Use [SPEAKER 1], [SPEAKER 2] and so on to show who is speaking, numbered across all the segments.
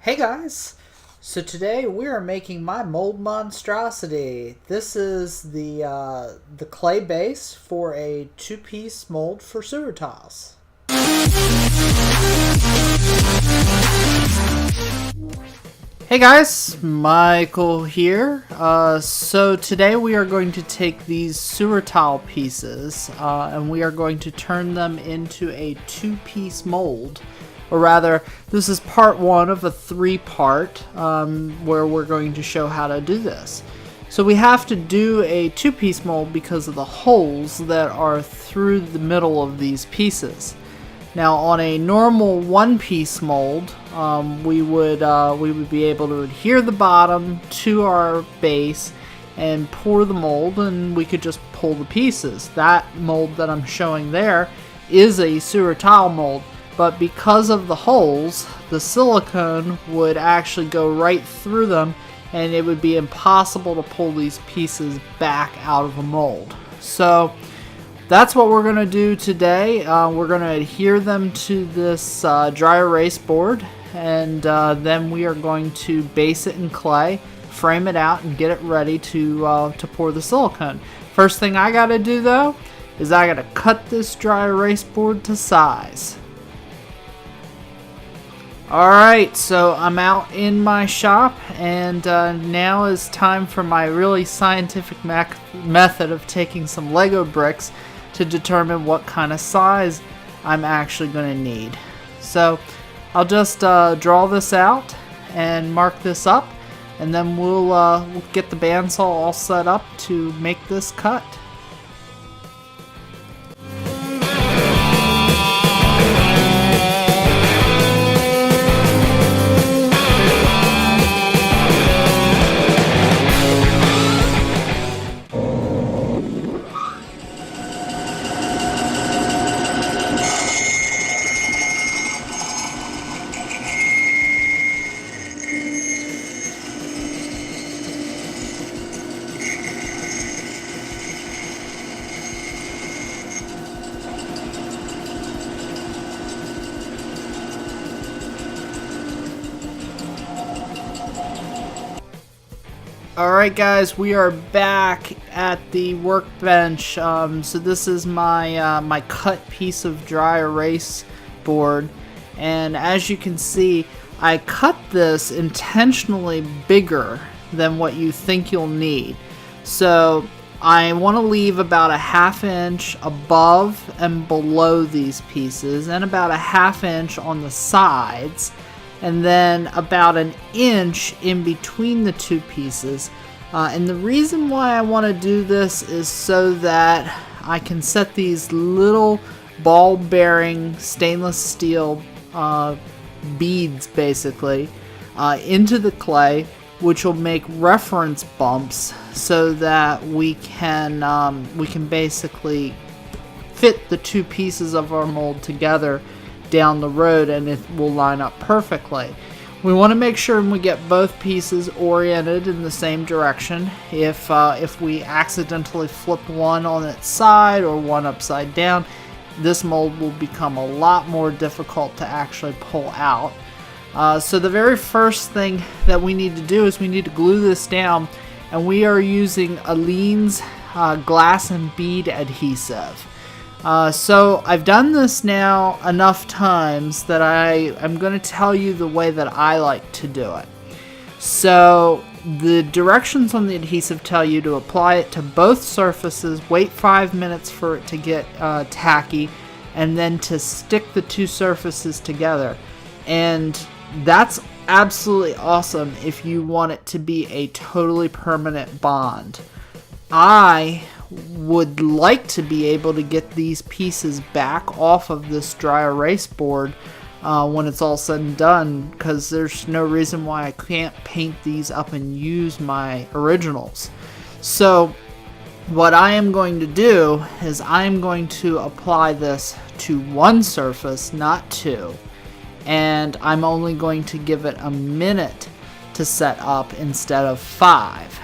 [SPEAKER 1] Hey guys! So today we are making my mold monstrosity. This is the clay base for a two-piece mold for sewer tiles. Hey guys, Michael here. So today we are going to take these sewer tile pieces and we are going to turn them into a two-piece mold. Or rather, this is part one of a three-part where we're going to show how to do this. So we have to do a two-piece mold because of the holes that are through the middle of these pieces. Now, on a normal one-piece mold, we would be able to adhere the bottom to our base and pour the mold, and we could just pull the pieces. That mold that I'm showing there is a sewer tile mold. But because of the holes, the silicone would actually go right through them, and it would be impossible to pull these pieces back out of a mold. So that's what we're going to do today. We're going to adhere them to this dry erase board, and then we are going to base it in clay, frame it out, and get it ready to pour the silicone. First thing I got to do though is I got to cut this dry erase board to size. Alright, so I'm out in my shop, and now is time for my really scientific method of taking some Lego bricks to determine what kind of size I'm actually going to need. So I'll just draw this out and mark this up, and then we'll get the bandsaw all set up to make this cut. Alright guys, we are back at the workbench. So this is my my cut piece of dry erase board, and as you can see, I cut this intentionally bigger than what you think you'll need. So I want to leave about a ½ inch above and below these pieces, and about a ½ inch on the sides, and then about an inch in between the two pieces. And the reason why I want to do this is so that I can set these little ball bearing stainless steel beads basically into the clay, which will make reference bumps so that we can basically fit the two pieces of our mold together down the road, and it will line up perfectly. We want to make sure we get both pieces oriented in the same direction. If we accidentally flip one on its side or one upside down, this mold will become a lot more difficult to actually pull out. So the very first thing that we need to do is we need to glue this down, and we are using Aleene's glass and bead adhesive. So I've done this now enough times that I'm going to tell you the way that I like to do it. So the directions on the adhesive tell you to apply it to both surfaces, wait 5 minutes for it to get tacky, and then to stick the two surfaces together. And that's absolutely awesome if you want it to be a totally permanent bond. I would like to be able to get these pieces back off of this dry erase board when it's all said and done, because there's no reason why I can't paint these up and use my originals. So what I am going to do is I'm going to apply this to one surface, not two, and I'm only going to give it a minute to set up instead of 5.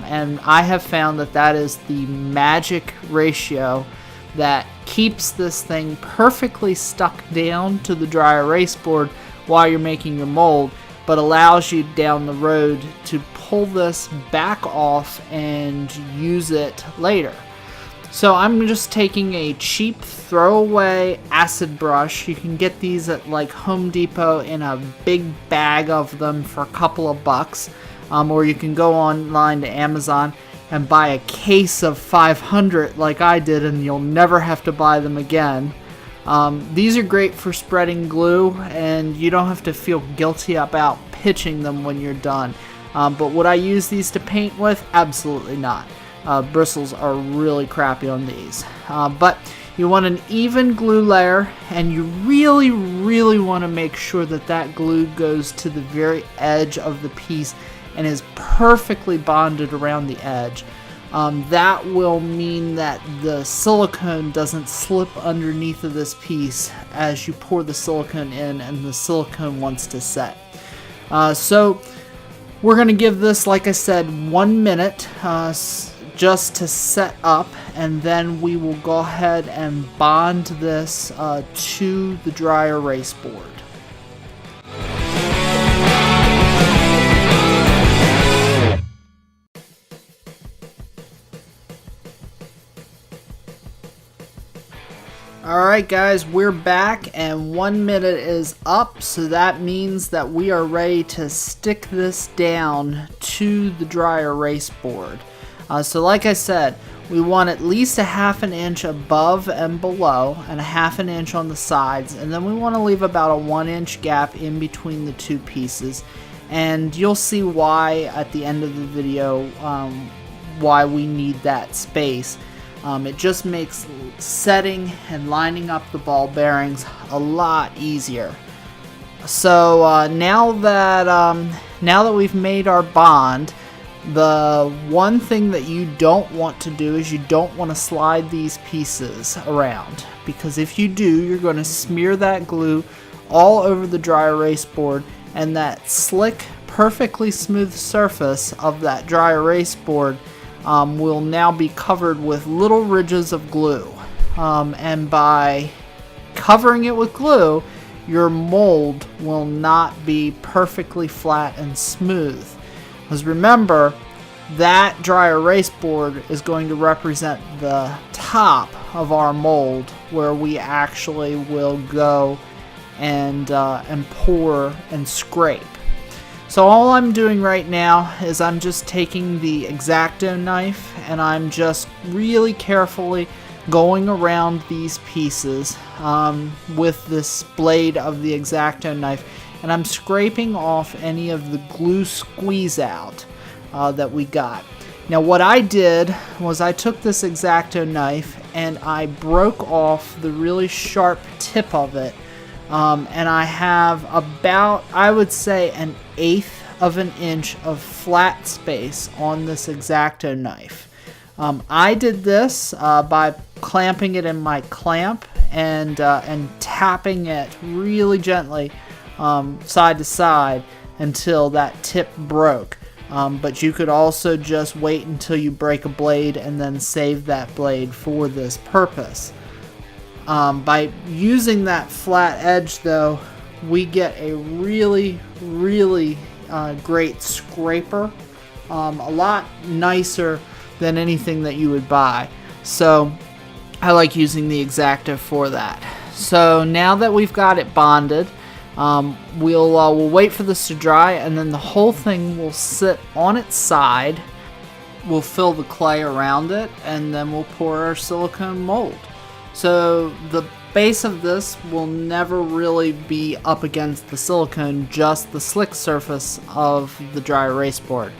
[SPEAKER 1] And I have found that that is the magic ratio that keeps this thing perfectly stuck down to the dry erase board while you're making your mold, but allows you down the road to pull this back off and use it later. So I'm just taking a cheap throwaway acid brush. You can get these at like Home Depot in a big bag of them for a couple of bucks, or you can go online to Amazon and buy a case of 500 like I did, and you'll never have to buy them again. These are great for spreading glue, and you don't have to feel guilty about pitching them when you're done. But would I use these to paint with? Absolutely not. Bristles are really crappy on these. But you want an even glue layer, and you really want to make sure that that glue goes to the very edge of the piece and is perfectly bonded around the edge. That will mean that the silicone doesn't slip underneath of this piece as you pour the silicone in and the silicone wants to set. So we're going to give this, like I said, 1 minute just to set up, and then we will go ahead and bond this to the dry erase board. Alright guys, we're back and 1 minute is up, so that means that we are ready to stick this down to the dry erase board. So like I said, we want at least a ½ inch above and below and a ½ inch on the sides, and then we want to leave about a 1 inch gap in between the two pieces, and you'll see why at the end of the video why we need that space. It just makes setting and lining up the ball bearings a lot easier. So now that we've made our bond, the one thing that you don't want to do is you don't want to slide these pieces around, because if you do, you're going to smear that glue all over the dry erase board, and that slick, perfectly smooth surface of that dry erase board will now be covered with little ridges of glue. And by covering it with glue, your mold will not be perfectly flat and smooth. Because remember, that dry erase board is going to represent the top of our mold, where we actually will go and pour and scrape. So all I'm doing right now is I'm just taking the X-Acto knife and I'm just really carefully going around these pieces with this blade of the X-Acto knife, and I'm scraping off any of the glue squeeze out that we got. Now what I did was I took this X-Acto knife and I broke off the really sharp tip of it, and I have about, I would say, 1/8 of an inch of flat space on this X-Acto knife. I did this by clamping it in my clamp and tapping it really gently side to side until that tip broke. But you could also just wait until you break a blade and then save that blade for this purpose. By using that flat edge though, we get a really great scraper, a lot nicer than anything that you would buy. So I like using the X-Acto for that. So now that we've got it bonded, we'll wait for this to dry, and then the whole thing will sit on its side. We'll fill the clay around it, and then we'll pour our silicone mold. So the base of this will never really be up against the silicone, just the slick surface of the dry erase board.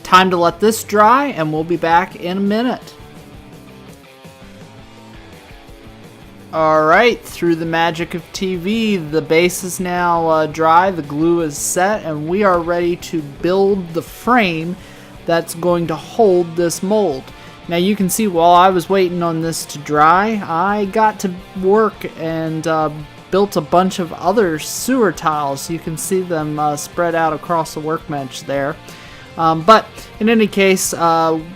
[SPEAKER 1] Time to let this dry, and we'll be back in a minute. Alright, through the magic of TV, the base is now dry, the glue is set, and we are ready to build the frame that's going to hold this mold. Now you can see while I was waiting on this to dry, I got to work and built a bunch of other sewer tiles. You can see them spread out across the workbench there. But in any case,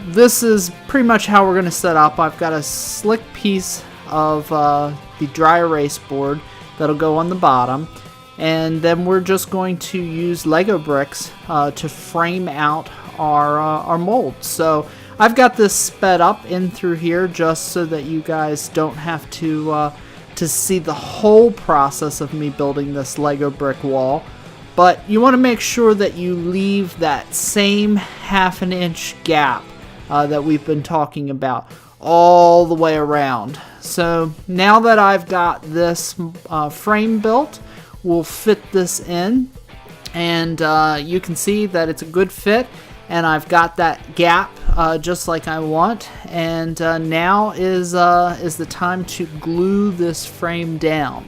[SPEAKER 1] this is pretty much how we're going to set up. I've got a slick piece of the dry erase board that'll go on the bottom, and then we're just going to use Lego bricks to frame out our mold. So I've got this sped up in through here just so that you guys don't have to see the whole process of me building this Lego brick wall. But you want to make sure that you leave that same 1/2 inch gap that we've been talking about all the way around. So now that I've got this frame built, we'll fit this in, and you can see that it's a good fit, and I've got that gap just like I want. And now is the time to glue this frame down.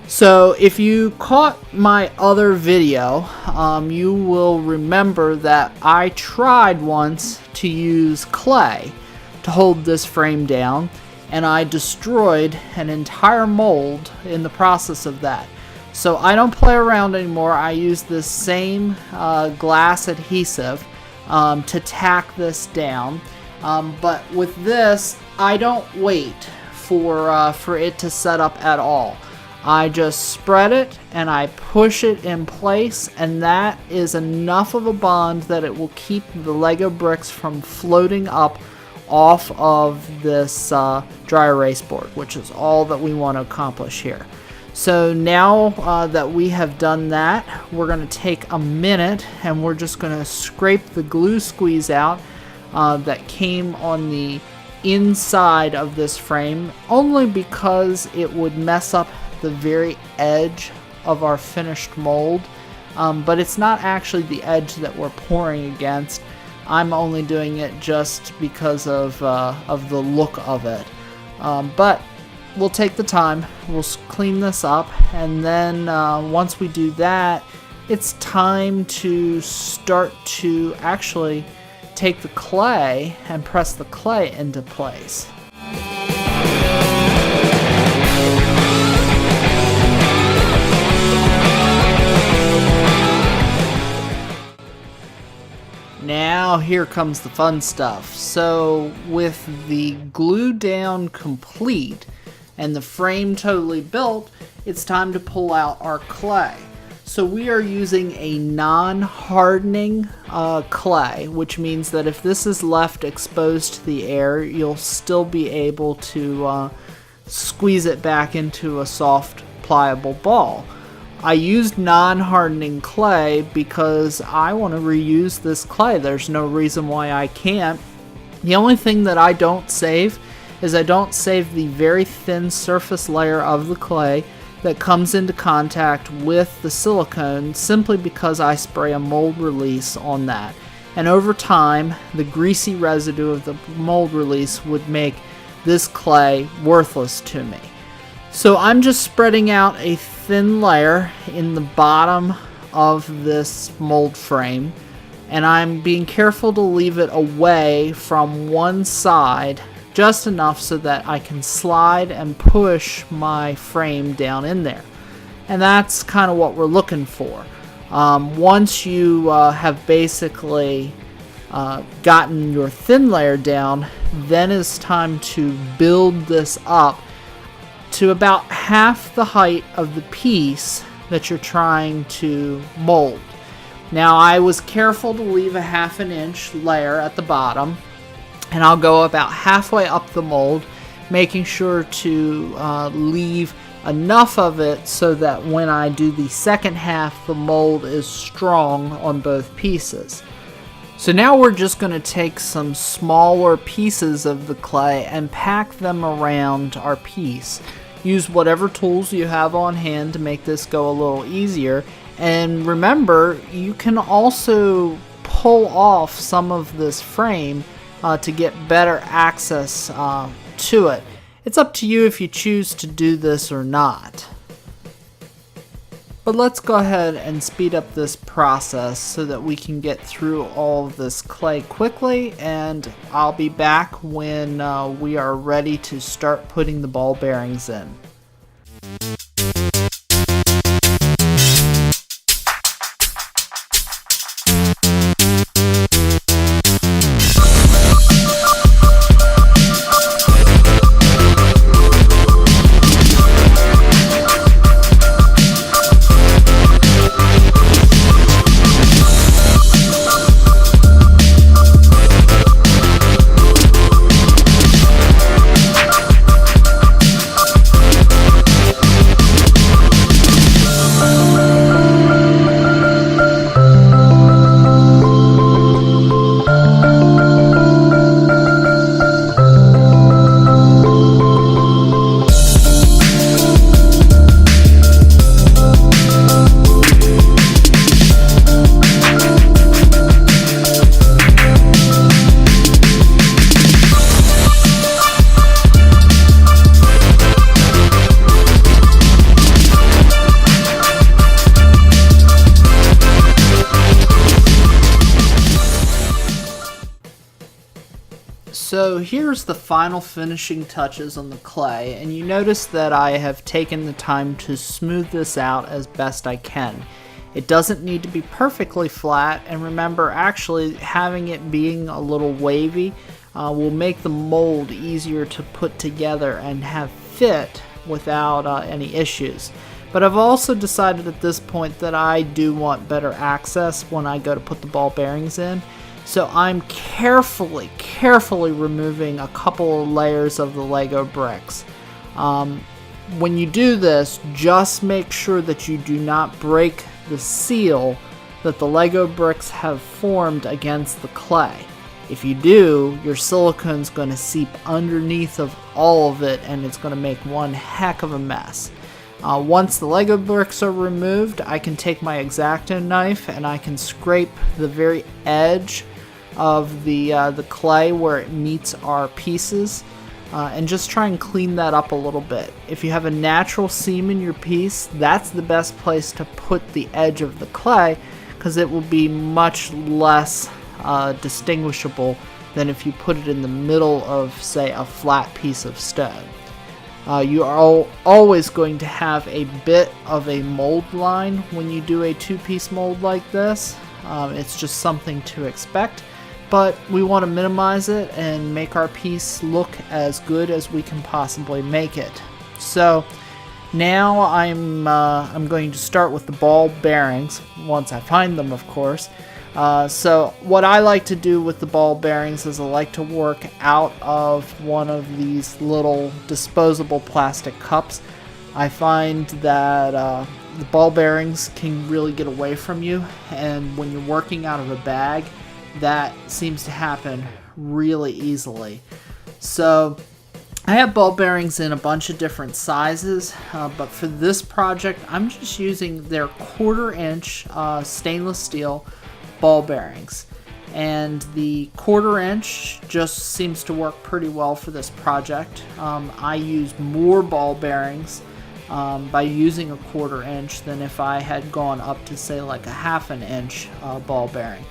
[SPEAKER 1] So if you caught my other video, you will remember that I tried once to use clay to hold this frame down, and I destroyed an entire mold in the process of that. So I don't play around anymore. I use this same glass adhesive to tack this down. But with this, I don't wait for it to set up at all. I just spread it and I push it in place, and that is enough of a bond that it will keep the Lego bricks from floating up off of this dry erase board, which is all that we want to accomplish here. So now that we have done that, we're going to take a minute and we're just going to scrape the glue squeeze out that came on the inside of this frame, only because it would mess up the very edge of our finished mold, but it's not actually the edge that we're pouring against. I'm only doing it just because of the look of it, but we'll take the time, we'll clean this up, and then once we do that, it's time to start to actually take the clay and press the clay into place. Now here comes the fun stuff. So with the glue down complete and the frame totally built, it's time to pull out our clay. So we are using a non-hardening clay, which means that if this is left exposed to the air, you'll still be able to squeeze it back into a soft, pliable ball. I used non-hardening clay because I want to reuse this clay. There's no reason why I can't. The only thing that I don't save is I don't save the very thin surface layer of the clay that comes into contact with the silicone, simply because I spray a mold release on that. And over time, the greasy residue of the mold release would make this clay worthless to me. So I'm just spreading out a thin layer in the bottom of this mold frame, and I'm being careful to leave it away from one side just enough so that I can slide and push my frame down in there. And that's kind of what we're looking for. Once you have basically gotten your thin layer down, then it's time to build this up to about half the height of the piece that you're trying to mold. Now I was careful to leave a 1/2 inch layer at the bottom, and I'll go about halfway up the mold, making sure to leave enough of it so that when I do the second half, the mold is strong on both pieces. So now we're just going to take some smaller pieces of the clay and pack them around our piece. Use whatever tools you have on hand to make this go a little easier. And remember, you can also pull off some of this frame to get better access to it. It's up to you if you choose to do this or not. But let's go ahead and speed up this process so that we can get through all of this clay quickly, and I'll be back when we are ready to start putting the ball bearings in. So here's the final finishing touches on the clay, and you notice that I have taken the time to smooth this out as best I can. It doesn't need to be perfectly flat, and remember, actually having it being a little wavy will make the mold easier to put together and have fit without any issues. But I've also decided at this point that I do want better access when I go to put the ball bearings in. So I'm carefully removing a couple of layers of the Lego bricks. When you do this, just make sure that you do not break the seal that the Lego bricks have formed against the clay. If you do, your silicone's going to seep underneath of all of it, and it's going to make one heck of a mess. Once the Lego bricks are removed, I can take my X-Acto knife and I can scrape the very edge of the clay where it meets our pieces, and just try and clean that up a little bit. If you have a natural seam in your piece, that's the best place to put the edge of the clay, because it will be much less distinguishable than if you put it in the middle of, say, a flat piece of stone. You are always going to have a bit of a mold line when you do a two-piece mold like this. It's just something to expect. But we want to minimize it and make our piece look as good as we can possibly make it. So now I'm going to start with the ball bearings, once I find them, of course. So what I like to do with the ball bearings is I like to work out of one of these little disposable plastic cups. I find that the ball bearings can really get away from you, and when you're working out of a bag, that seems to happen really easily. So I have ball bearings in a bunch of different sizes, but for this project I'm just using their 1/4 inch stainless steel ball bearings, and the 1/4 inch just seems to work pretty well for this project. I use more ball bearings by using a 1/4 inch than if I had gone up to, say, like a 1/2 inch ball bearing.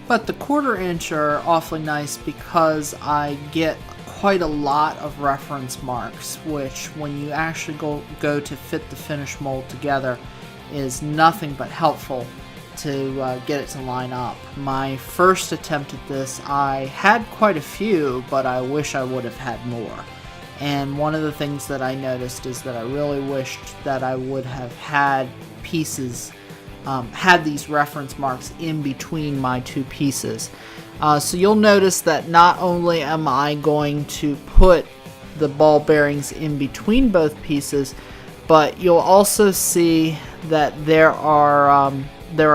[SPEAKER 1] But the 1/4 inch are awfully nice because I get quite a lot of reference marks, which when you actually go to fit the finished mold together is nothing but helpful to get it to line up. My first attempt at this, I had quite a few, but I wish I would have had more. And one of the things that I noticed is that I really wished that I would have had pieces had these reference marks in between my two pieces. So you'll notice that not only am I going to put the ball bearings in between both pieces, but you'll also see that there are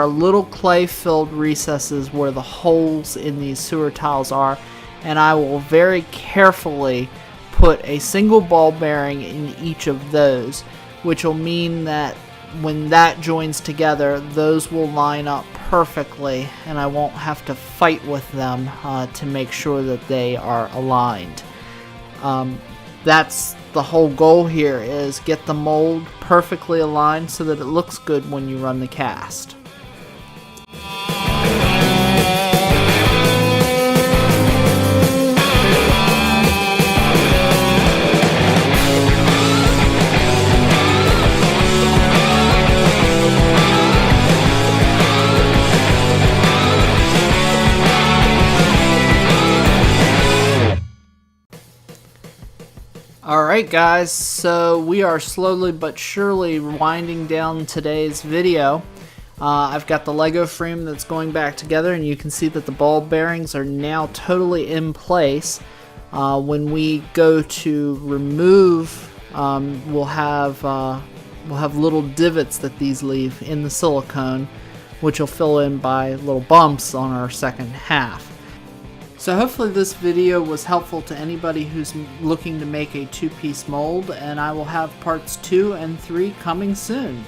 [SPEAKER 1] little clay filled recesses where the holes in these sewer tiles are, and I will very carefully put a single ball bearing in each of those, which will mean that when that joins together, those will line up perfectly, and I won't have to fight with them to make sure that they are aligned. That's the whole goal here, is get the mold perfectly aligned so that it looks good when you run the cast. Alright guys, so we are slowly but surely winding down today's video. I've got the Lego frame that's going back together, and you can see that the ball bearings are now totally in place. When we go to remove, we'll have little divots that these leave in the silicone, which will fill in by little bumps on our second half. So hopefully this video was helpful to anybody who's looking to make a two-piece mold, and I will have parts 2 and 3 coming soon.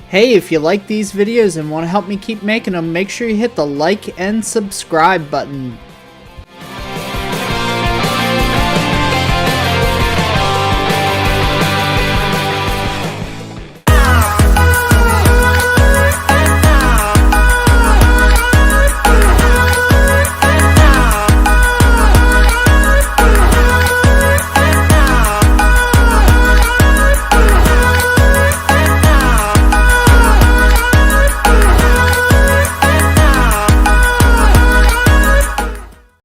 [SPEAKER 1] Hey, if you like these videos and want to help me keep making them, make sure you hit the like and subscribe button.